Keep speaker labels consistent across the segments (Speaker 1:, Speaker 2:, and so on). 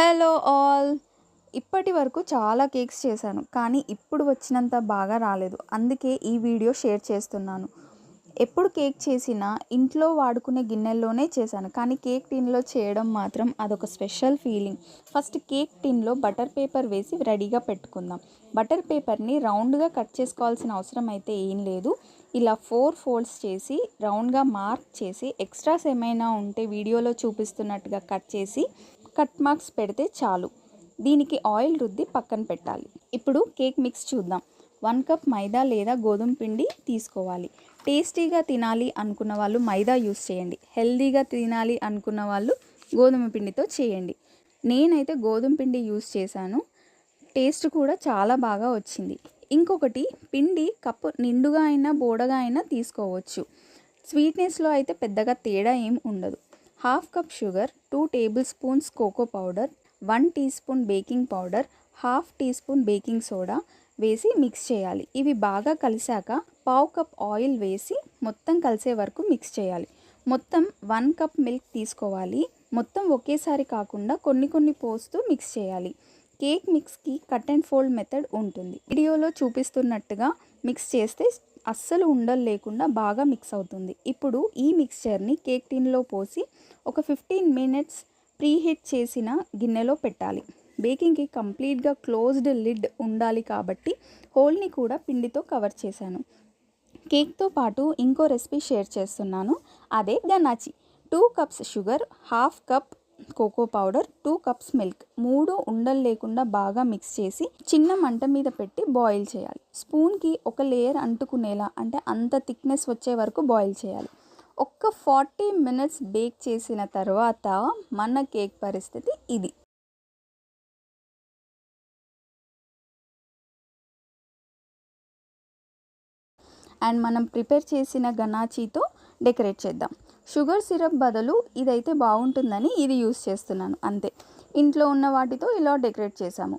Speaker 1: Hello all. ఇప్పటి వరకు చాలా కేక్స్ చేశాను, కానీ ఇప్పుడు వచ్చినంత బాగా రాలేదు. అందుకే ఈ వీడియో షేర్ చేస్తున్నాను. ఎప్పుడు కేక్ చేసినా ఇంట్లో వాడుకునే గిన్నెల్లోనే చేశాను, కానీ కేక్ టిన్లో చేయడం మాత్రం అదొక స్పెషల్ ఫీలింగ్. ఫస్ట్ కేక్ టిన్లో బటర్ పేపర్ వేసి రెడీగా పెట్టుకుందాం. బటర్ పేపర్ని రౌండ్గా కట్ చేసుకోవాల్సిన అవసరం అయితే ఏం లేదు. ఇలా 4 ఫోల్డ్స్ చేసి రౌండ్గా మార్క్ చేసి ఎక్స్ట్రాస్ ఏమైనా ఉంటే వీడియోలో చూపిస్తున్నట్టుగా కట్ చేసి కట్ మార్క్స్ పెడితే చాలు. దీనికి ఆయిల్ రుద్ది పక్కన పెట్టాలి. ఇప్పుడు కేక్ మిక్స్ చూద్దాం. 1 కప్ మైదా లేదా గోధుమ పిండి తీసుకోవాలి. టేస్టీగా తినాలి అనుకున్న వాళ్ళు మైదా యూస్ చేయండి. హెల్దీగా తినాలి అనుకున్న వాళ్ళు గోధుమ పిండితో చేయండి. నేనైతే గోధుమ పిండి యూస్ చేశాను. టేస్ట్ కూడా చాలా బాగా వచ్చింది. ఇంకొకటి, పిండి కప్పు నిండుగా అయినా బోడగా అయినా తీసుకోవచ్చు. స్వీట్నెస్లో అయితే పెద్దగా తేడా ఏం ఉండదు. 1/2 cup sugar, 2 tablespoons cocoa powder, 1 teaspoon baking powder, 1/2 teaspoon baking soda వేసి మిక్స్ చేయాలి. ఇవి బాగా కలిసాక 1/2 కప్ ఆయిల్ వేసి మొత్తం కలిసే వరకు మిక్స్ చేయాలి. మొత్తం 1 కప్ మిల్క్ తీసుకోవాలి. మొత్తం ఒకేసారి కాకుండా కొన్ని పోస్తూ మిక్స్ చేయాలి. కేక్ మిక్స్కి కట్ అండ్ ఫోల్డ్ మెథడ్ ఉంటుంది. వీడియోలో చూపిస్తున్నట్టుగా మిక్స్ చేస్తే అస్సలు ఉండలు లేకుండా బాగా మిక్స్ అవుతుంది. ఇప్పుడు ఈ మిక్స్చర్ని కేక్ టిన్లో పోసి ఒక 15 మినిట్స్ ప్రీహీట్ చేసిన గిన్నెలో పెట్టాలి. బేకింగ్కి కంప్లీట్గా క్లోజ్డ్ లిడ్ ఉండాలి కాబట్టి హోల్ని కూడా పిండితో కవర్ చేశాను. కేక్తో పాటు ఇంకో రెసిపీ షేర్ చేస్తున్నాను, అదే ganache. 2 cups sugar, 1/2 cup cocoa powder, 2 cups milk, 3 ఉండలు లేకుండా బాగా మిక్స్ చేసి చిన్న మంట మీద పెట్టి బాయిల్ చేయాలి. స్పూన్కి ఒక లేయర్ అంటుకునేలా, అంటే అంత థిక్నెస్ వచ్చే వరకు బాయిల్ చేయాలి. ఒక్క 40 మినిట్స్ బేక్ చేసిన తర్వాత మన కేక్ పరిస్థితి ఇది. అండ్ మనం ప్రిపేర్ చేసిన గనాచీతో డెకరేట్ చేద్దాం. షుగర్ సిరప్ బదులు ఇదైతే బాగుంటుందని ఇది యూస్ చేస్తున్నాను, అంతే. ఇంట్లో ఉన్న వాటితో ఇలా డెకరేట్ చేశాము.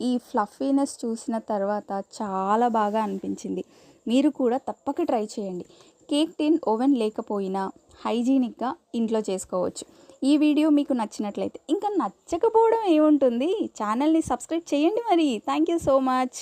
Speaker 1: ఈ ఫ్లఫీనెస్ చూసిన తర్వాత చాలా బాగా అనిపించింది. మీరు కూడా తప్పక ట్రై చేయండి. కేక్ టిన్ ఓవెన్ లేకపోయినా హైజీనిక్గా ఇంట్లో చేసుకోవచ్చు. ఈ వీడియో మీకు నచ్చినట్లయితే, ఇంకా నచ్చకపోవడం ఏముంటుంది, ఛానల్ని సబ్స్క్రైబ్ చేయండి మరి. Thank you so much.